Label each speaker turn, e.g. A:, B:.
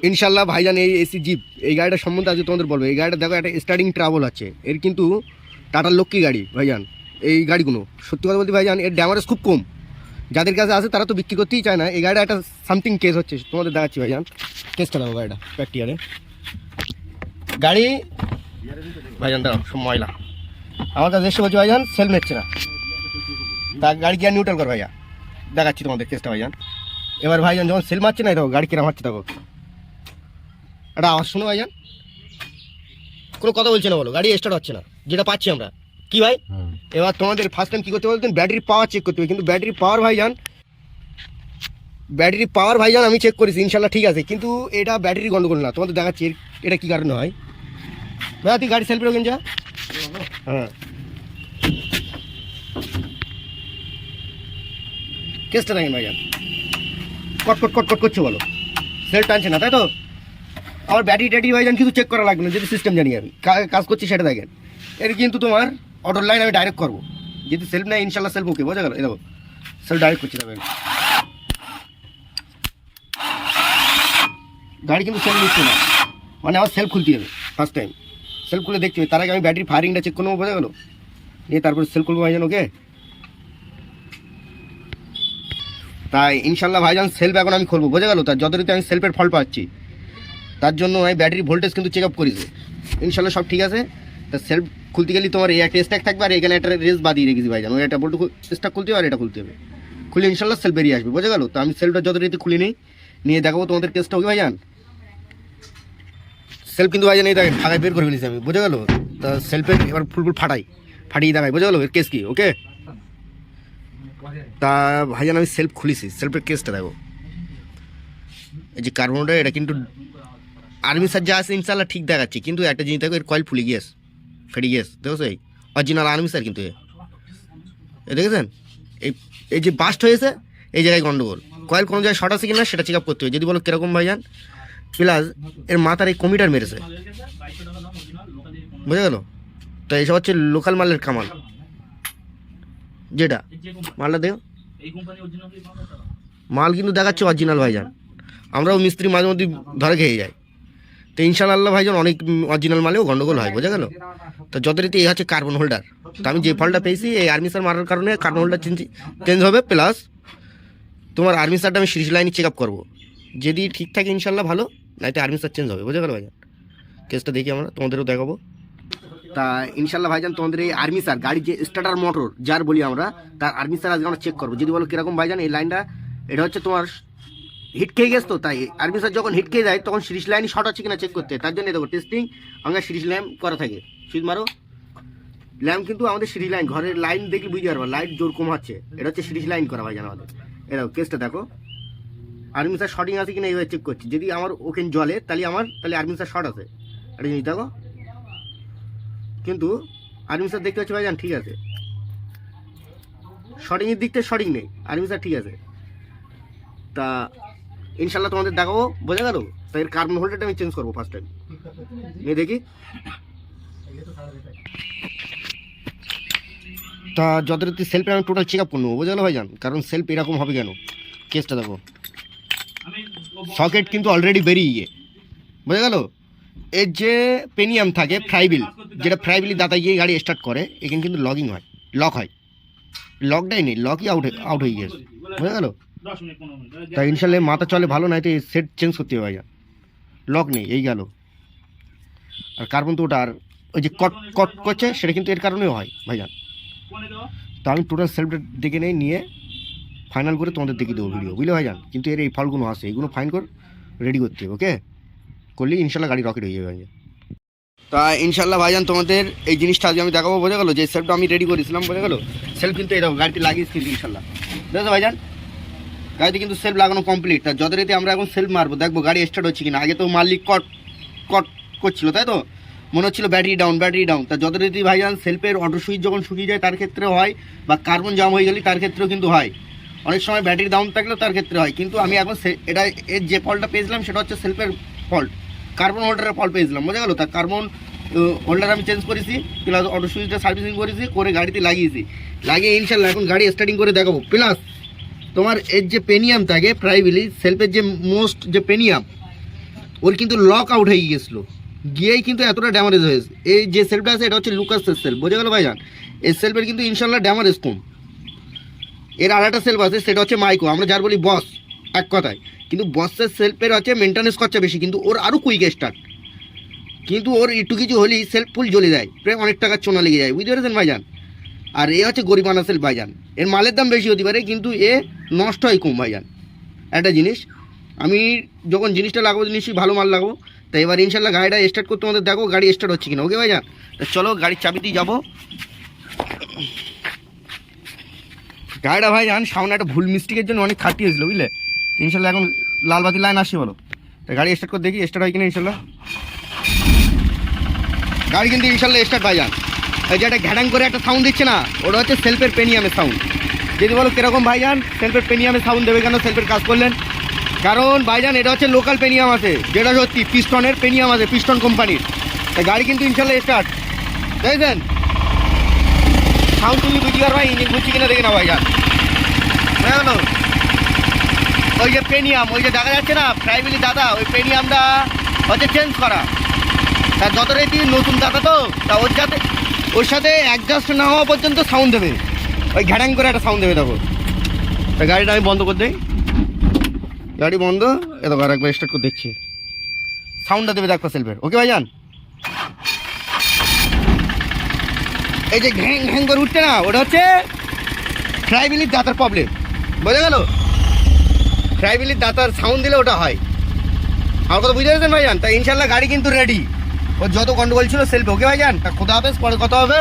A: ইনশাল্লাহ ভাইজান এই এসি জিপ এই গাড়িটা সম্বন্ধে আজকে তোমাদের বলবো। এই গাড়িটা দেখো একটা স্টার্টিং ট্রাভেল আছে, এর কিন্তু টাটার লক্ষ্মী গাড়ি ভাইজান। এই গাড়িগুলো সত্যি কথা বলতে ভাইজান এর ড্যামারেজ খুব কম, যাদের কাছে আছে তারা তো বিক্রি করতেই চায় না। এই গাড়িটা একটা সামথিং কেস হচ্ছে, তোমাদের দেখাচ্ছি ভাইজান। কেসটা দেখো গাড়িটা প্র্যাকটিয়ারে গাড়ি ভাইজান, দাঁড়াও সব ময়লা আমার কাছে এসে বলছি ভাইজান সেল নিচ্ছে না, তা গাড়ি গিয়ে নিউট্রাল কর ভাইয়া, দেখাচ্ছি তোমাদের কেসটা ভাইজান। এবার ভাইজান যখন সেল মারছে না দেখো গাড়ি কিরম হচ্ছে, দেখো একটা আওয়াজ শুনো ভাইজান, কোনো কথা বলছে না, বলো গাড়ি স্টার্ট হচ্ছে না, যেটা পাচ্ছি আমরা কি ভাই। এবার তোমাদের ফার্স্ট টাইম কী করতে বলতেন, ব্যাটারি পাওয়ার চেক করতে হবে, কিন্তু ব্যাটারি পাওয়ার ভাইজান আমি চেক করেছি ইনশাল্লাহ ঠিক আছে, কিন্তু এটা ব্যাটারি গন্ডগোল না, তোমাদের দেখাচ্ছি এটা কী কারণে হয়। ভাইয়া তুই গাড়ি সেলফি রোকেন যা, হ্যাঁ কেসটা দেখেন ভাইজান, কট কট কট কট করছে বলো, সেল টানছে না তাই তো। আমার ব্যাটারি ট্যাটারি ভাইজান কিছু চেক করা লাগবে না, যদি সিস্টেম জানি আমি কাজ করছি সেটা দেখেন। এর কিন্তু তোমার অটোর লাইন আমি ডাইরেক্ট করবো, যদি সেলফ নেয় ইনশাল্লাহ সেলফ ওকে, বোঝা গেল। এই দেখো সেলফ ডাইরেক্ট করছি দেখবেন, গাড়ি কিন্তু সেলফ নিচ্ছে না, মানে আমার সেলফ খুলতে হবে ফার্স্ট টাইম, সেলফ খুলে দেখতে হবে, তার আগে আমি ব্যাটারি ফায়ারিংটা চেক করে নেবো, বোঝা গেলো, নিয়ে তারপরে সেলফ খুলবো ভাইজান ওকে। তাই ইনশাল্লাহ ভাইজান সেলফ এখন আমি খুলবো, বোঝা গেলো। তার যতটুকু আমি সেলফের ফল পাচ্ছি তার জন্য আমি ব্যাটারি ভোল্টেজ কিন্তু চেক আপ করেছি, ইনশাল্লাহ সব ঠিক আছে। তা সেলফ খুলতে গেলে তোমার এই একটা স্ট্যাক থাকবে, আর এখানে একটা রেস বাদিয়ে রেখেছি ভাইজান, ওই একটা বোল্ট স্ট্যাক খুলতে হবে আর এটা খুলতে হবে, খুলে ইনশাল্লাহ সেলফ বেরিয়ে আসবে, বোঝা গেলো। তো আমি সেলফটা যত রীতি খুলে নিই, নিয়ে দেখাবো তোমাদের টেস্টটা ওকে ভাইজান। সেলফ কিন্তু ভাইজান এই দেখেন ফাঁকায় বের করে ফেলেছি আমি, বোঝা গেলো। তা সেলফের এবার ফুল ফাটিয়ে দেখাই, বোঝা গেলো এর কেস কি ওকে। তা ভাইজান আমি সেলফ খুলেছি, সেলফের কেসটা দেখো, এই যে কার্বনটা এটা কিন্তু আর্মি সার যা আছে ইনশাল্লাহ ঠিক দেখাচ্ছি, কিন্তু একটা জিনিস দেখো এর কয়েল ফুলে গিয়েছে, ফেটে গিয়েছে, দেখো সেই অরিজিনাল আর্মি সার কিন্তু এ দেখেছেন, এই যে বাস্ট হয়েছে এই জায়গায় গন্ডগোল, কয়েল কোনো জায়গায় শর্ট আছে কিনা সেটা চেক আপ করতে হবে, যদি বলো কীরকম ভাইজান। প্লাস এর মাথার এই কমিটার মেরেছে, বোঝা গেল। তো এইসব হচ্ছে লোকাল মালের কামাল, যেটা মালটা দেখো মাল কিন্তু দেখাচ্ছে অরিজিনাল ভাইজান, আমরাও মিস্ত্রি মাঝে মধ্যে ধরে খেয়ে যাই। তো ইনশাআল্লাহ ভাইজান অনেক অরিজিনাল মালেও গন্ডগোল হয়, বোঝা গেল। তো যথারীতি এই হচ্ছে কার্বন হোল্ডার, তো আমি যে ফলটা পেয়েছি এই আর্মি সার মারার কারণে কার্বন হোল্ডার চেঞ্জ হবে, প্লাস তোমার আর্মি সারটা আমি সিরিজ লাইনে চেক আপ করবো, যদি ঠিক থাকে ইনশাল্লাহ ভালো, নাইতে আর্মি সার চেঞ্জ হবে, বোঝা গেল ভাইজান। কেসটা দেখি আমরা তোমাদেরও দেখাবো। তা ইনশাল্লাহ ভাইজান তোমাদের এই আর্মি সার গাড়ির যে স্টার্টার মোটর যার বলি আমরা, তার আর্মি সার আজকে আমরা চেক করবো, যদি বলো কীরকম ভাইজান। এই লাইনটা এটা হচ্ছে তোমার হিট খেয়ে গেছে, তো তাই আর্মি সার যখন হিট খেয়ে যায় তখন সিরিজ লাইন শর্ট আছে কিনা চেক করতে, তার জন্য দেখো টেস্টিং আমরা সিরিজ ল্যাম্প করা থাকে, সুইচ মারো ল্যাম্প কিন্তু আমাদের সিরিজ লাইন, ঘরের লাইন দেখলে বুঝতে পারবা লাইট জোর কম হচ্ছে, এটা হচ্ছে সিরিজ লাইন করা ভাইজান আমাদের। এরকম কেসটা দেখো আর্মি সার শর্টিং আছে কিনা এইভাবে চেক করছি, যদি আমার ওখানে জলে তাহলে আর্মি সার শর্ট আছে, এটা জিনিস দেখো। কিন্তু আর্মি সার দেখতে পাচ্ছি ভাইজান ঠিক আছে, শর্টিংয়ের দিক থেকে শর্টিং নেই, আর্মি সার ঠিক আছে। তা ইনশাল্লাহ তোমাদের দেখাবো, বোঝা গেল। তাই এর কার্বন হোল্ডারটা আমি চেঞ্জ করবো ফার্স্ট টাইম, নিয়ে দেখি। তা যথারীতি সেলফে আমি টোটাল চেক আপ করে নেবো, বোঝা গেলো ভাইজান, কারণ সেলফ এরকম হবে কেন। কেসটা দেখো সকেট কিন্তু অলরেডি বেরিয়ে গিয়ে, বোঝা গেল। এর যে পেনিয়াম থাকে ফ্রাইবিল, যেটা ফ্রাইবিলি দাতা গিয়ে গাড়ি স্টার্ট করে, এখানে কিন্তু লগিং হয়, লক হয়, লকটাই নেই, লকই আউট হয়ে গিয়েছে, বোঝা গেল। তাই ইনশাল্লাহ মাথা চলে ভালো, নাই তো সেট চেঞ্জ করতে হবে ভাইজান, লক নেই এই গেল। আর কার্বন তো ওটা আর ওই যে কট কট করছে সেটা কিন্তু এর কারণেও হয় ভাইজান। তো আমি টোটাল সেলফটা দেখে নিয়ে ফাইনাল করে তোমাদের দেখিয়ে দেবো ভিডিও, বুঝলে ভাইজান। কিন্তু এর এই ফলগুলো আসে, এইগুলো ফাইন করে রেডি করতে হবে, ওকে করলে ইনশাল্লাহ গাড়ি রকেট হয়ে যাবে ভাইজান। তা ইনশাল্লাহ ভাইজান তোমাদের এই জিনিসটা আজকে আমি দেখাবো, বোঝা গেলো। যে সেলফটা আমি রেডি করেছিলাম, বোঝা গেলো, সেলফ কিন্তু এরকম গাড়িতে লাগিয়েছি কিন্তু ইনশাল্লাহ, বুঝেছো ভাইজান। গাড়িতে কিন্তু সেলফ লাগানো কমপ্লিট। তার যথারীতি আমরা এখন সেলফ মারবো, দেখবো গাড়ি স্টার্ট হচ্ছে কিনা। আগে তো মালিক কট কট করছিল, তাই তো মনে হচ্ছিল ব্যাটারি ডাউন। তার যথারীতি ভাইজান সেলফের অটো সুইচ যখন শুকিয়ে যায় তার ক্ষেত্রে হয়, বা কার্বন জাম হয়ে গেলে তার ক্ষেত্রেও কিন্তু হয়, অনেক সময় ব্যাটারি ডাউন থাকলেও তার ক্ষেত্রে হয়। কিন্তু আমি এখন এটা এর যে ফল্টটা পেয়েছিলাম সেটা হচ্ছে সেলফের ফল্ট, কার্বন হোল্ডারের ফল্ট পেয়েছিলাম, বোঝা গেলো। তার কার্বন হোল্ডার আমি চেঞ্জ করেছি, প্লাস অটো সুইচটা সার্ভিসিং করেছি, করে গাড়িতে লাগিয়ে ইনশাল্লাহ এখন গাড়ি স্টার্টিং করে দেখাবো। প্লাস তোমার এর যে পেনিয়াম থাকে প্রাইভেলি সেলফের যে মোস্ট যে পেনিয়াম, ওর কিন্তু লক আউট হয়ে গিয়েছিলো, গিয়েই কিন্তু এতটা ড্যামারেজ হয়েছে। এই যে সেলফটা আছে এটা হচ্ছে লুকাসের সেলফ, বোঝা গেল ভাইজান। এই সেলফের কিন্তু ইনশাল্লাহ ড্যামারেজ কম। এর আর একটা সেলফ আছে, সেটা হচ্ছে মাইকো, আমরা যার বলি বস এক কথায়। কিন্তু বসের সেলফের হচ্ছে মেনটেন্যান্স খরচা বেশি, কিন্তু ওর আরও কুইক স্টার্ট। কিন্তু ওর একটু কিছু হলেই সেলফ ফুল জ্বলে যায়, প্রায় অনেক টাকার চোনা লেগে যায়, বুঝতে পেরেছেন ভাইজান। আর এ হচ্ছে গরিবানা সেলফ ভাইজান, এর মালের দাম বেশি হতে পারে কিন্তু এ নষ্ট হয় কম ভাইজান। একটা জিনিস আমি যখন জিনিসটা লাগাবো নিশ্চয়ই ভালো মাল লাগাবো। তাই এবার ইনশাল্লাহ গাড়িটা স্টার্ট করতে আমাদের দেখো গাড়ি স্টার্ট হচ্ছে কিনা, ওকে ভাইজান। তা চলো গাড়ির চাবি দিয়ে যাবো। গাড়িটা ভাইজান সামনে একটা ভুল মিস্টেকের জন্য অনেক খাটি হয়েছিল, বুঝলে। ইনশাল্লাহ এখন লাল বাতি লাইন আসছে, বলো। তা গাড়ি স্টার্ট করে দেখি স্টার্ট হয় কিনা ইনশাল্লাহ। গাড়ি কিন্তু ইনশাল্লাহ স্টার্ট ভাইজান। এই যে একটা ঘ্যাডাং করে একটা সাউন্ড দিচ্ছে না, ওটা হচ্ছে সেলফের পেনিয়ামের সাউন্ড। যদি বলো কীরকম ভাইজান সেলফের পেনিয়ামের সাউন্ড দেবে কেন সেলফের কাজ করলেন? কারণ ভাইজান এটা হচ্ছে লোকাল পেনিয়াম আছে, যেটা সত্যি পিস্টনের পেনিয়াম আছে, পিস্টন কোম্পানির। তাই গাড়ি কিন্তু ইনশাল্লাহ স্টার্ট, দেখছেন সাউন্ড তুমি বুঝি পারবা, ইঞ্জিন বুঝছি কিনা দেখে না ভাইজান। বুঝলো ওই যে পেনিয়াম, ওই যে দেখা যাচ্ছে না ফ্রাইবিলি দাদা, ওই পেনিয়ামটা হচ্ছে চেঞ্জ করা। তা যত রেটি নতুন দাদা তো, তা ওর সাথে অ্যাডজাস্ট না হওয়া পর্যন্ত সাউন্ড দেবে, ওই ঘ্যাডাং করে একটা সাউন্ড দেবে। দেখো তা গাড়িটা আমি বন্ধ করে দিই, গাড়ি বন্ধ। এত আর একবার স্টার্ট করে দেখছি, সাউন্ডটা দেবে দেখো সেলফের, ওকে ভাইজান। এই যে ঘ্যাং ঘ্যাং করে উঠছে না, ওটা হচ্ছে ফ্রাইবিলির দাঁতার প্রবলেম, বোঝা গেল। ফ্রাইবিলির দাঁতার সাউন্ড দিলে ওটা হয়। আমার কথা বুঝতে পেরেছেন ভাইজান। তাই ইনশাল্লাহ গাড়ি কিন্তু রেডি, ওর যত গন্ডগোল ছিল সেলফে, ওকে ভাইজান। তা খোদা হাফেজ, পরে কথা হবে।